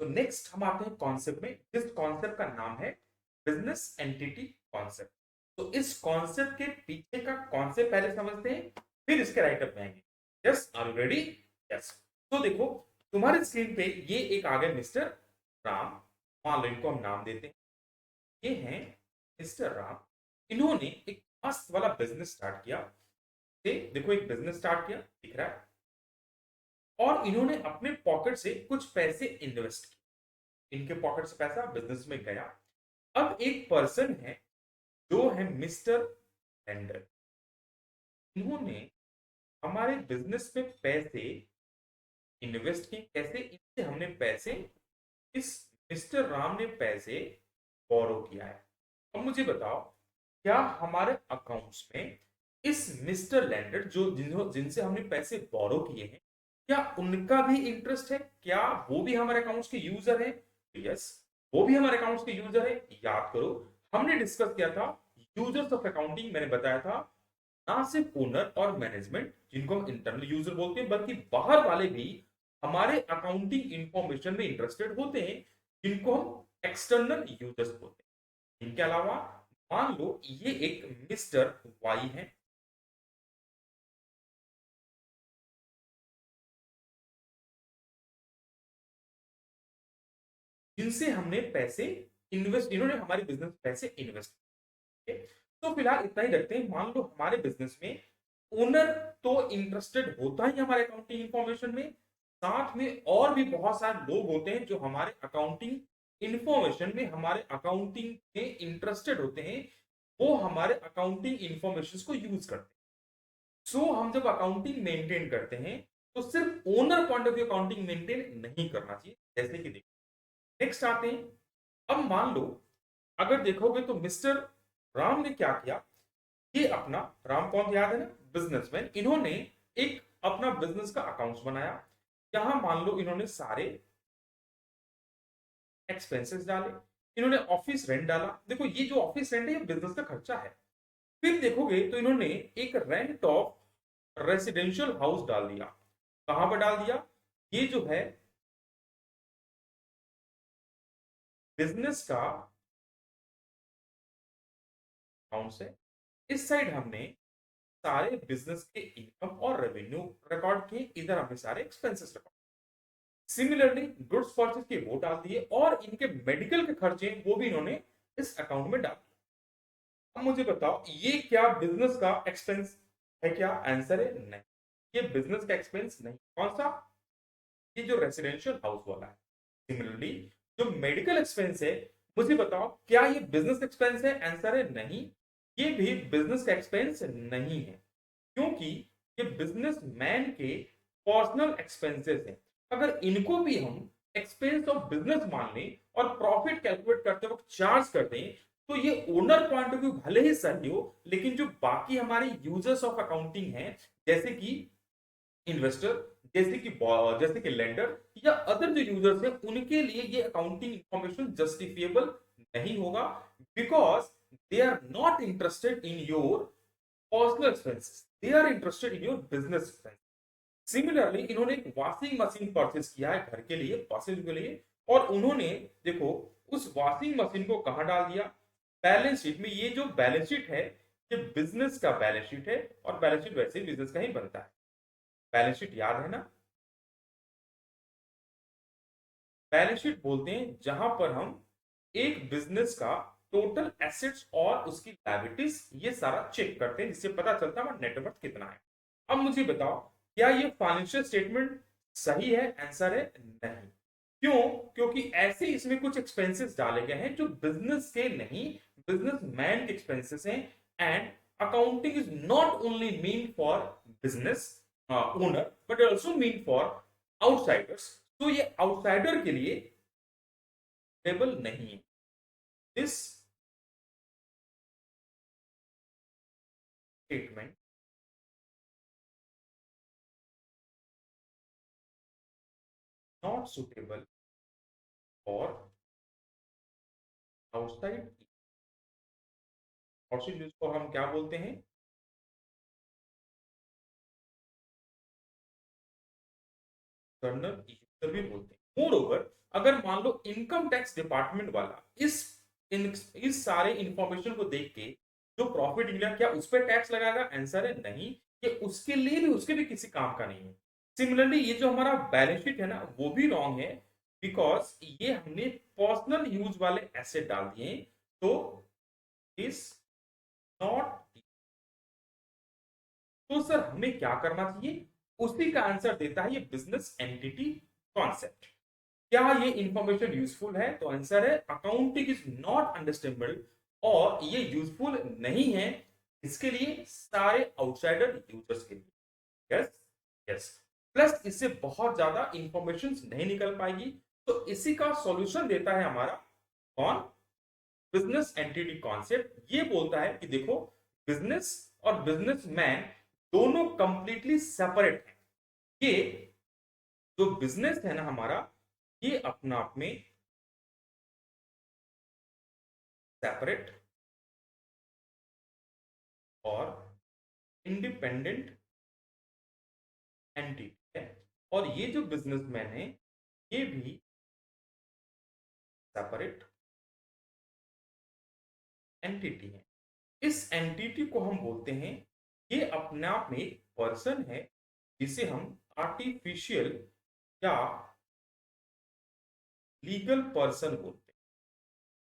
So next हम आते हैं कॉन्सेप्ट में, जिस कॉन्सेप्ट का नाम है बिजनेस एंटिटी कॉन्सेप्ट। तो इस कॉन्सेप्ट के पीछे का कॉन्सेप्ट पहले समझते हैं, फिर इसके राइटअप में आएंगे। Yes, are you ready? Yes. तो देखो, तुम्हारे स्क्रीन पे ये एक आ गए मिस्टर राम, मान लो इनको हम नाम देते हैं, ये हैं मिस्टर राम। इन्होंने एक मस्त वाला बिजनेस स्टार्ट किया। देखो एक बिजनेस स्टार्ट किया दिख रहा है, और इन्होंने अपने पॉकेट से कुछ पैसे इन्वेस्ट किए। इनके पॉकेट से पैसा बिजनेस में गया। अब एक पर्सन है जो है मिस्टर लेंडर। इन्होंने हमारे बिजनेस में पैसे इन्वेस्ट किए। कैसे? इनसे हमने पैसे, इस मिस्टर राम ने पैसे बोरो किया है। अब मुझे बताओ, क्या हमारे अकाउंट्स में इस मिस्टर लैंडर जो जिनसे हमने पैसे बोरो किए हैं, क्या उनका भी इंटरेस्ट है? क्या वो भी हमारे अकाउंट्स के यूजर है? यस, वो भी हमारे अकाउंट्स के यूजर है। याद करो, हमने डिस्कस किया था यूजर्स ऑफ अकाउंटिंग। मैंने बताया था ना सिर्फ ओनर और मैनेजमेंट जिनको हम इंटरनल यूजर बोलते हैं, बल्कि बाहर वाले भी हमारे अकाउंटिंग इंफॉर्मेशन में इंटरेस्टेड होते हैं, जिनको हम एक्सटर्नल यूजर्स बोलते हैं। इनके अलावा मान लो ये एक मिस्टर वाई है। जिनसे हमने पैसे इन्वेस्ट, इन्होंने हमारे बिजनेस में पैसे इन्वेस्ट किए। तो फिलहाल इतना ही रखते हैं। मान लो हमारे बिजनेस में ओनर तो इंटरेस्टेड होता ही हमारे अकाउंटिंग इंफॉर्मेशन में, साथ में और भी बहुत सारे लोग होते हैं जो हमारे अकाउंटिंग इंफॉर्मेशन में, हमारे अकाउंटिंग में इंटरेस्टेड होते हैं। वो हमारे अकाउंटिंग इंफॉर्मेशन को यूज करते हैं। सो हम जब अकाउंटिंग मेंटेन करते हैं, तो सिर्फ owner point of view accounting maintain नहीं करना चाहिए। जैसे कि देखो, नेक्स्ट आते हैं। अब मान लो, अगर देखोगे तो मिस्टर राम ने क्या किया, ये अपना, राम कौन याद है ना, बिजनेसमैन। इन्होंने एक अपना बिजनेस का अकाउंट्स बनाया। यहां मान लो इन्होंने सारे एक्सपेंसेस डाले। इन्होंने ऑफिस रेंट डाला। देखो ये जो ऑफिस रेंट है ये बिजनेस का खर्चा है। फिर देखोगे तो इन्होंने एक रेंट ऑफ रेसिडेंशियल हाउस डाल दिया। कहां पर डाल दिया? ये जो है बिजनेस का अकाउंट्स है। इस साइड हमने सारे बिजनेस के इनकम और रेवेन्यू रिकॉर्ड किए, इधर हमने सारे expenses record. Similarly goods purchase के वो डाल दिए, और इनके मेडिकल के खर्चे वो भी इन्होंने इस अकाउंट में डाल दिए। अब मुझे बताओ, ये क्या बिजनेस का एक्सपेंस है? क्या आंसर है नहीं, ये बिजनेस का एक्सपेंस नहीं। कौन सा? ये जो रेसिडेंशियल हाउस वाला है। सिमिलरली जो मेडिकल एक्सपेंस है, मुझे बताओ क्या ये बिजनेस एक्सपेंस है? आंसर है नहीं, ये भी बिजनेस का एक्सपेंस नहीं है, क्योंकि ये बिजनेसमैन के पर्सनल एक्सपेंसेस हैं। अगर इनको भी हम एक्सपेंस ऑफ बिजनेस मान लें और प्रॉफिट कैलकुलेट करते वक्त चार्ज कर दें, तो ये ओनर पॉइंट ऑफ व्यू भले ही सही हो, लेकिन जो बाकी हमारे यूजर्स ऑफ अकाउंटिंग हैं, जैसे कि इन्वेस्टर, जैसे कि लेंडर या अदर जो यूजर्स हैं, उनके लिए ये अकाउंटिंग इंफॉर्मेशन जस्टिफिएबल नहीं होगा, because they are not interested in your personal expenses, they are interested in your business expense. Similarly इन्होंने एक वॉशिंग मशीन परचेज किया है घर के लिए, वॉशिंग के लिए, और उन्होंने देखो उस वॉशिंग मशीन को कहां डाल दिया? बैलेंस शीट में। ये जो बैलेंस शीट है, ये बिजनेस का बैलेंस शीट है, और बैलेंस शीट वैसे ही बिजनेस का ही बनता है। बैलेंस शीट याद है ना? बैलेंस शीट बोलते हैं जहां पर हम एक बिजनेस का टोटल एसेट्स और उसकी लायबिलिटीज ये सारा चेक करते हैं, जिससे पता चलता है हमारा नेटवर्थ कितना है। अब मुझे बताओ, क्या ये फाइनेंशियल स्टेटमेंट सही है? आंसर है नहीं। क्यों? क्योंकि ऐसे इसमें कुछ एक्सपेंसेस डाले गए हैं जो बिजनेस के नहीं, बिजनेसमैन के एक्सपेंसेस हैं। And accounting is not only mean for business owner, but also mean for outsiders. तो ये आउटसाइडर के लिए टेबल नहीं है। This statement not suitable for outside, outside जिसको हम क्या बोलते हैं, एक्सटर्नल यूजर भी बोलते हैं। मोर ओवर अगर मान लो इनकम टैक्स डिपार्टमेंट वाला इस सारे इंफॉर्मेशन को देख के जो प्रॉफिट निकला क्या उस पर टैक्स लगाएगा? आंसर है नहीं, ये उसके लिए भी उसके भी किसी काम का नहीं है। सिमिलरली ये जो हमारा बैलेंस शीट है ना वो भी रॉन्ग है, बिकॉज ये हमने पर्सनल यूज वाले एसेट डाल दिए, तो इज नॉट। तो सर हमें क्या करना चाहिए? उसी का आंसर देता है ये बिजनेस एंटिटी कॉन्सेप्ट। क्या ये इंफॉर्मेशन यूजफुल है? तो आंसर है अकाउंटिंग इज नॉट अंडरस्टैंडेबल, और ये यूजफुल नहीं है इसके लिए सारे आउटसाइडर यूजर्स के लिए। Yes, yes. प्लस इससे बहुत ज्यादा इंफॉर्मेशन नहीं निकल पाएगी, तो इसी का सॉल्यूशन देता है हमारा कौन? Business entity concept. ये बोलता है कि देखो बिजनेस और बिजनेसमैन दोनों कंप्लीटली सेपरेट हैं। ये जो बिजनेस है ना हमारा, ये अपना आप में सेपरेट और इंडिपेंडेंट एंटिटी है, और ये जो बिजनेसमैन है ये भी सेपरेट एंटिटी है। इस एंटिटी को हम बोलते हैं, ये अपने आप में एक पर्सन है जिसे हम आर्टिफिशियल या लीगल पर्सन बोलते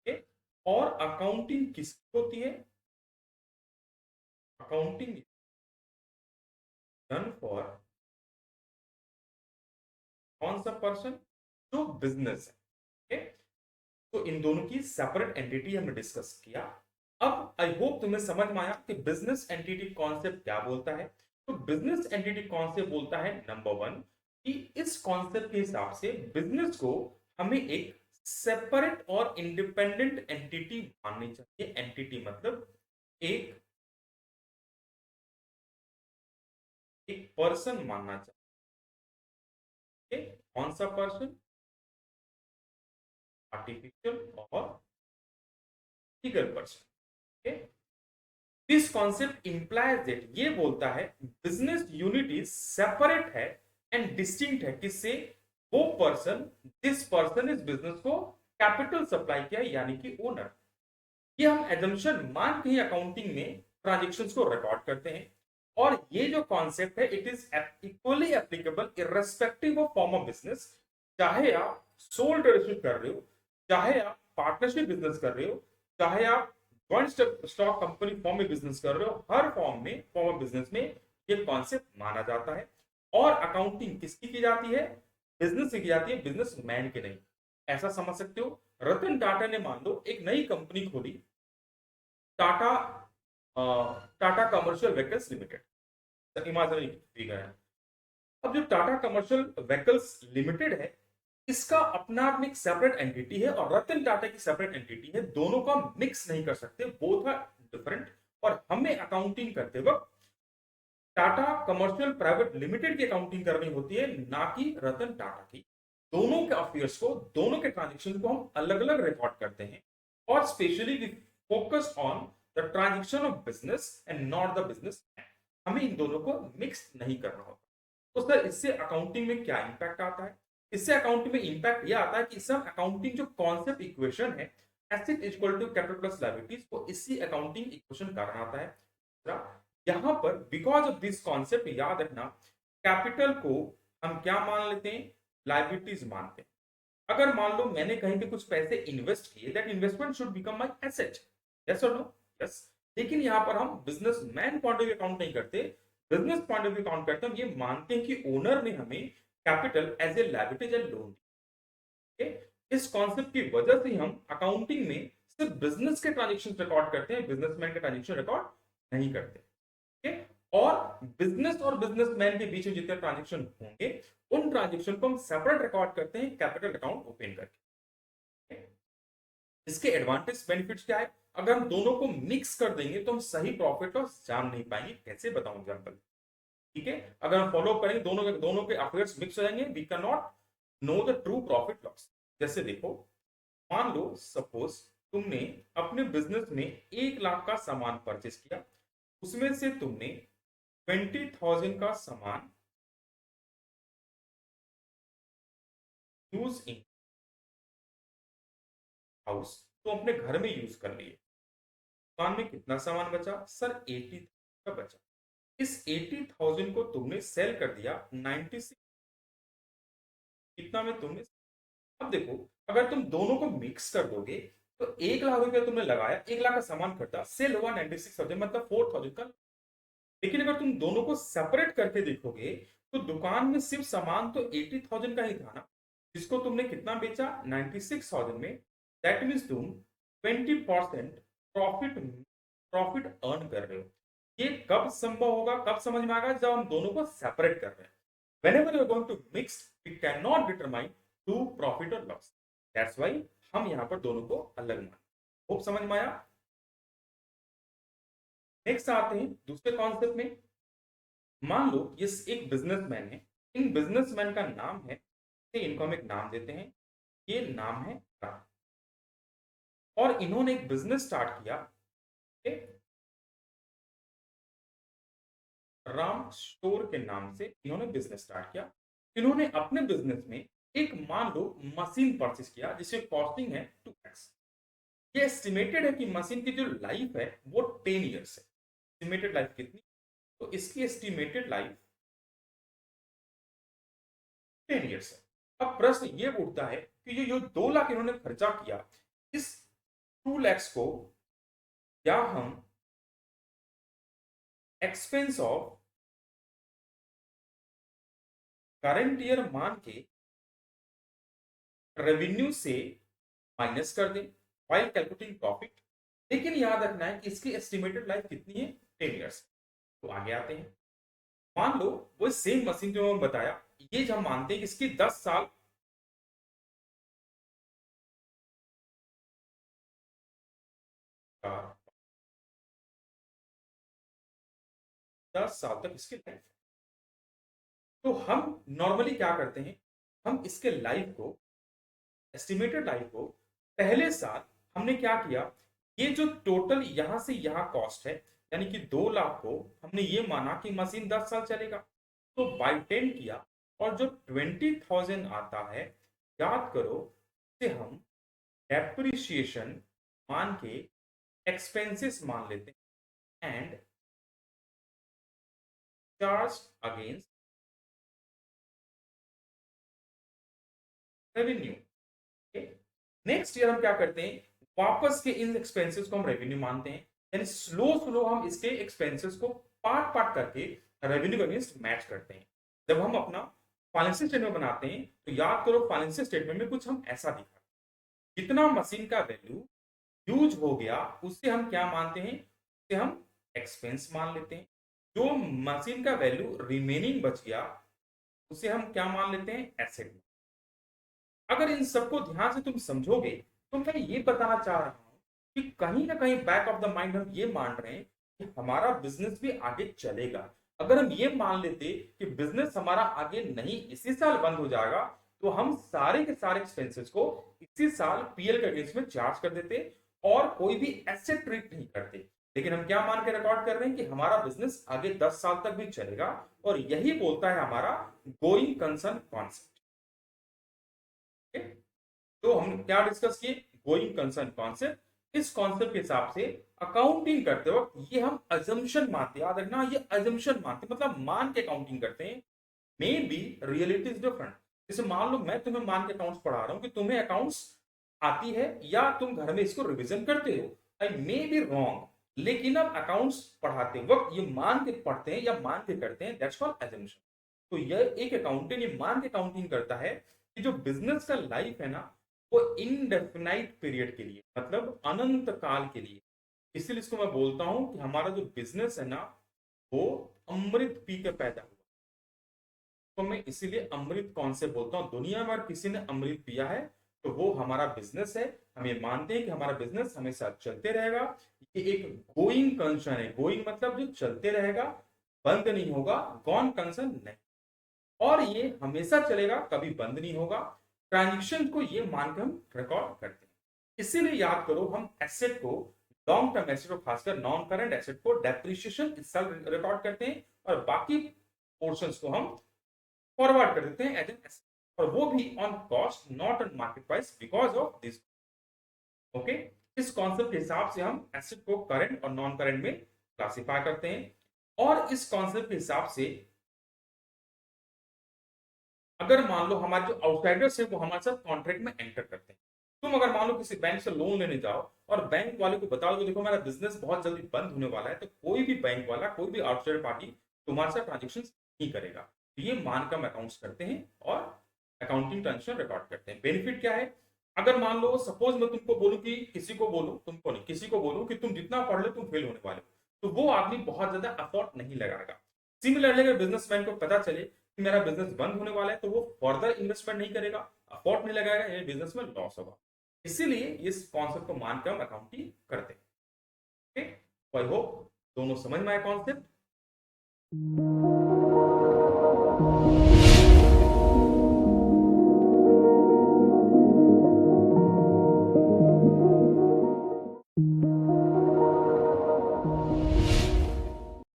हैं। और अकाउंटिंग किसकी होती है? अकाउंटिंग डन फॉर कौन सा पर्सन? जो बिजनेस है। okay? तो इन दोनों की सेपरेट एंटिटी हमने डिस्कस किया। अब आई होप तुम्हें समझ में आया कि बिजनेस एंटिटी कॉन्सेप्ट क्या बोलता है। तो बिजनेस एंटिटी कॉन्सेप्ट बोलता है नंबर वन कि इस कॉन्सेप्ट के हिसाब से बिजनेस को हमें एक सेपरेट और इंडिपेंडेंट एंटिटी माननी चाहिए। एंटिटी मतलब एक एक पर्सन मानना चाहिए। कौन सा पर्सन? आर्टिफिशियल और legal person. This concept implies that, ये बोलता है बिजनेस यूनिट इज सेपरेट है एंड डिस्टिंक्ट है। किससे? वो पर्सन, दिस पर्सन इस बिजनेस को कैपिटल सप्लाई किया, यानी कि ओनर। ये हम एजम्पशन मान के ही अकाउंटिंग में ट्रांजेक्शन्स को रिकॉर्ड करते हैं। और ये जो कॉन्सेप्ट है it is equally applicable irrespective of form of business. चाहे आप सोल ट्रेडरशिप कर रहे हो, चाहे आप पार्टनरशिप बिजनेस कर रहे हो, चाहे आप ज्वाइंट स्टॉक कंपनी फॉर्म में बिजनेस कर रहे हो, हर फॉर्म ऑफ बिजनेस में ये कॉन्सेप्ट माना जाता है। और अकाउंटिंग किसकी की जाती है? बिजनेस की जाती है, बिजनेसमैन की नहीं। ऐसा समझ सकते हो, रतन टाटा ने मान लो एक नई कंपनी खोली, Tata Tata commercial vehicles limited, imaginary figure है। अब जो टाटा कमर्शियल व्हीकल्स लिमिटेड है, इसका अपना आप में एक सेपरेट एंटिटी है और रतन टाटा की सेपरेट एंटिटी है। दोनों को हम मिक्स नहीं कर सकते, बोथ आर डिफरेंट। और हमें अकाउंटिंग करते वक्त टाटा कमर्शियल प्राइवेट लिमिटेड की अकाउंटिंग करनी होती है, ना कि रतन टाटा की। दोनों के अफेयर्स को, दोनों के ट्रांजेक्शन को हम अलग अलग रिकॉर्ड करते हैं। और specially we focus on the transaction of business and not the business. हमें इन दोनों को मिक्स नहीं करना होता। तो सर इससे अकाउंटिंग में क्या इंपैक्ट आता है? इससे अकाउंटिंग में इंपैक्ट यह आता है कि इससे अकाउंटिंग जो कॉन्सेप्ट इक्वेशन है, asset equal to capital plus liabilities, को इसी अकाउंटिंग इक्वेशन कारण आता है। यहां पर बिकॉज ऑफ दिस कॉन्सेप्ट याद रखना, कैपिटल को हम क्या मान लेते हैं? लायबिलिटीज मानते हैं। अगर मान लो मैंने कहीं पे कुछ पैसे इन्वेस्ट किए, that investment should become my asset. Yes और नो? यस। लेकिन यहां पर हम businessman point of view count नहीं करते, business point of view count करते हैं। हम ये मानते हैं कि ओनर ने हमें capital as a liability and loan दी। इस कॉन्सेप्ट की वजह से हम अकाउंटिंग में सिर्फ बिजनेस के ट्रांजेक्शन रिकॉर्ड करते हैं, बिजनेसमैन के ट्रांजेक्शन रिकॉर्ड नहीं करते। और बिजनेस और बिजनेसमैन के बीच में जितने ट्रांजेक्शन होंगे, उन ट्रांजेक्शन को हम सेपरेट रिकॉर्ड करते हैं कैपिटल अकाउंट ओपन करके। इसके एडवांटेज बेनिफिट्स क्या है? अगर हम दोनों को मिक्स कर देंगे तो हम सही प्रॉफिट लॉस जान नहीं पाएंगे। कैसे बताऊं एग्जांपल? ठीक है, अगर हम फॉलो करेंगे, दोनों के अफेयर्स मिक्स हो जाएंगे, we can not know the true profit loss. जैसे देखो, मान लो सपोज तुमने अपने बिजनेस में 1 लाख का सामान परचेस किया, उसमें से तुमने 20,000 का सामान यूज इन हाउस, तो अपने घर में यूज कर लिए। दुकान में कितना सामान बचा? सर 80 का बचा। इस 80,000 को तुमने सेल कर दिया 96 कितना में तुमने। अब देखो, अगर तुम दोनों को मिक्स कर दोगे तो 1 लाख रुपया तुमने लगाया, 1 लाख का सामान खरीदा, सेल हुआ 96,000 मतलब 4,000 का। लेकिन अगर तुम दोनों को सेपरेट करके देखोगे तो दुकान में सिर्फ सामान तो 80,000 का ही था ना, जिसको तुमने कितना बेचा? 96,000 में। दैट मीन्स तुम 20% प्रॉफिट प्रॉफिट अर्न कर रहे हो। ये कब संभव होगा, कब समझ में आएगा? जब हम दोनों को सेपरेट कर रहे हैं। Whenever you are going to mix, we cannot determine true profit or loss. That's why हम यहाँ पर दोनों को अलग मान। होप समझ में आया? नेक्स्ट आते हैं दूसरे कॉन्सेप्ट में। मान लो ये एक बिजनेसमैन है, इन बिजनेसमैन का नाम है, इनको हम एक नाम देते हैं, ये नाम है राम। और इन्होंने एक बिजनेस स्टार्ट किया, राम स्टोर के नाम से इन्होंने बिजनेस स्टार्ट किया। इन्होंने अपने बिजनेस में एक मान लो मशीन परचेज किया जिसकी कॉस्टिंग है 2x। ये एस्टिमेटेड है कि मशीन की जो लाइफ है वो 10 ईयर्स है। एस्टिमेटेड लाइफ कितनी? तो इसकी एस्टिमेटेड लाइफ 10 ईयर्स है। अब प्रश्न ये उठता है कि ये जो 2 लाख इन्होंने खर्चा किया, इस 2 lakhs को क्या हम एक्सपेंस ऑफ करंट ईयर मान के रेवेन्यू से माइनस कर दें व्हाइल कैलकुलेटिंग प्रॉफिट। लेकिन याद रखना है कि इसकी एस्टिमेटेड लाइफ कितनी है? 10 ईयर्स। तो आगे आते हैं। मान लो वो सेम मशीन जो मैं बताया, ये हम मानते हैं कि इसकी 10 साल का 10 साल तक इसकी लाइफ है। तो हम नॉर्मली क्या करते हैं, हम इसके लाइफ को, एस्टिमेटेड लाइफ को, पहले साल हमने क्या किया, ये जो टोटल यहां से यहां कॉस्ट है, यानी कि 2 लाख को हमने ये माना कि मशीन 10 साल चलेगा, तो बाई 10 किया, और जो 20,000 आता है, याद करो, से हम डेप्रिसिएशन मान के एक्सपेंसेस मान लेते हैं and charge against revenue. Next year हम क्या करते हैं, वापस के इन एक्सपेंसेस को हम रेवेन्यू मानते हैं, यानी स्लो स्लो हम इसके एक्सपेंसेस को पार्ट पार्ट करके रेवेन्यू के अगेंस्ट मैच करते हैं। जब हम अपना फाइनेंशियल स्टेटमेंट बनाते हैं तो याद करो, फाइनेंशियल स्टेटमेंट में कुछ हम ऐसा दिखा, जितना मशीन का वैल्यू यूज हो गया उससे हम क्या मानते हैं, उसे हम एक्सपेंस मान लेते हैं। जो मशीन का वैल्यू रिमेनिंग बच गया उसे हम क्या मान लेते हैं? एसेट। अगर इन सबको ध्यान से तुम समझोगे तो मैं ये बताना चाह रहा हूं कि कहीं ना कहीं बैक ऑफ द माइंड हम ये मान रहे हैं कि हमारा बिजनेस भी आगे चलेगा। अगर हम ये मान लेते कि बिजनेस हमारा आगे नहीं, इसी साल बंद हो जाएगा, तो हम सारे के सारे एक्सपेंसेस को इसी साल पीएल के अगेंस्ट में चार्ज कर देते और कोई भी एसेट ट्रीट नहीं करते। लेकिन हम क्या मान के रिकॉर्ड कर रहे हैं कि हमारा बिजनेस आगे 10 साल तक भी चलेगा, और यही बोलता है हमारा गोइंग कंसर्न कॉन्सेप्ट। तो हम क्या डिस्कस किए? Going concern concept. इस कॉन्सेप्ट के हिसाब से अकाउंटिंग करते वक्त ये हम अजम्पशन मानते हैं, याद रखना, ये अजम्पशन मानते हैं, मतलब मान के अकाउंटिंग करते हैं। May be reality is different. जैसे मान लो मैं तुम्हें मान के अकाउंट्स पढ़ा रहा हूं कि तुम्हें अकाउंट्स आती है या तुम घर में इसको रिवीजन करते हो, आई मे बी रॉन्ग, लेकिन अब अकाउंट्स पढ़ाते वक्त ये मान के पढ़ते हैं या मान के करते हैं, दैट्स कॉल्ड अजम्पशन। तो यह एक अकाउंटेंट ये मान के अकाउंटिंग करता है कि जो बिजनेस का लाइफ है ना, वो इनडेफिनाइट पीरियड के लिए, मतलब अनंत काल के लिए। इसीलिए इसको मैं बोलता हूं कि हमारा जो बिजनेस है ना, वो अमृत पी के पैदा हुआ। तो मैं इसीलिए अमृत कौन से बोलता हूं, दुनिया में किसी ने अमृत पिया है तो वो हमारा बिजनेस है। हम ये मानते हैं कि हमारा बिजनेस हमेशा चलते रहेगा। ये एक गोइंग कंसर्न है, गोइंग मतलब जो चलते रहेगा, बंद नहीं होगा, गॉन कंसर्न नहीं, और ये हमेशा चलेगा, कभी बंद नहीं होगा। ट्रांजेक्शन को ये मानकर हम रिकॉर्ड करते हैं। इसीलिए याद करो, हम एसेट को, लॉन्ग टर्म एसेट को, खासकर नॉन करंट एसेट को डेप्रिसिएशन इस साल रिकॉर्ड करते हैं, और बाकी पोर्शंस को हम फॉरवर्ड कर देते हैं एज एन एसेट। और वो भी on cost not on market price because of this. Okay, इस कॉन्सेप्ट के हिसाब से हम एसेट को करंट और नॉन करंट में क्लासिफाई करते हैं। और इस कॉन्सेप्ट के हिसाब से अगर मान लो हमारे जो आउटसाइडर्स है वो हमारे साथ कॉन्ट्रैक्ट में एंटर करते हैं, तुम अगर मान लो किसी बैंक से लोन लेने जाओ और बैंक वाले को बताओ कि देखो मेरा बिजनेस बहुत जल्दी बंद होने वाला है, तो कोई भी बैंक वाला, कोई भी आउटसाइडर पार्टी तुम्हारे साथ ट्रांजेक्शन नहीं करेगा। तो ये मानकम अकाउंट्स करते हैं और अकाउंटिंग ट्रांजेक्शन रिकॉर्ड करते हैं। बेनिफिट क्या है? अगर मान लो सपोज मैं तुमको बोलूं कि किसी को बोलूं, तुमको नहीं, किसी को बोलूं कि तुम जितना पढ़ लो तुम फेल होने वाले हो, तो वो आदमी बहुत ज्यादा एफर्ट नहीं लगाएगा। सिमिलरली अगर बिजनेसमैन को पता चले कि मेरा बिजनेस बंद होने वाला है, तो वो फर्दर इन्वेस्टमेंट नहीं करेगा, अफोर्ड नहीं लगाएगा, ये बिजनेस में लॉस होगा। इसीलिए इस कॉन्सेप्ट को मानकर हम अकाउंटिंग करते हैं। ओके, आई होप दोनों समझ में आए कॉन्सेप्ट।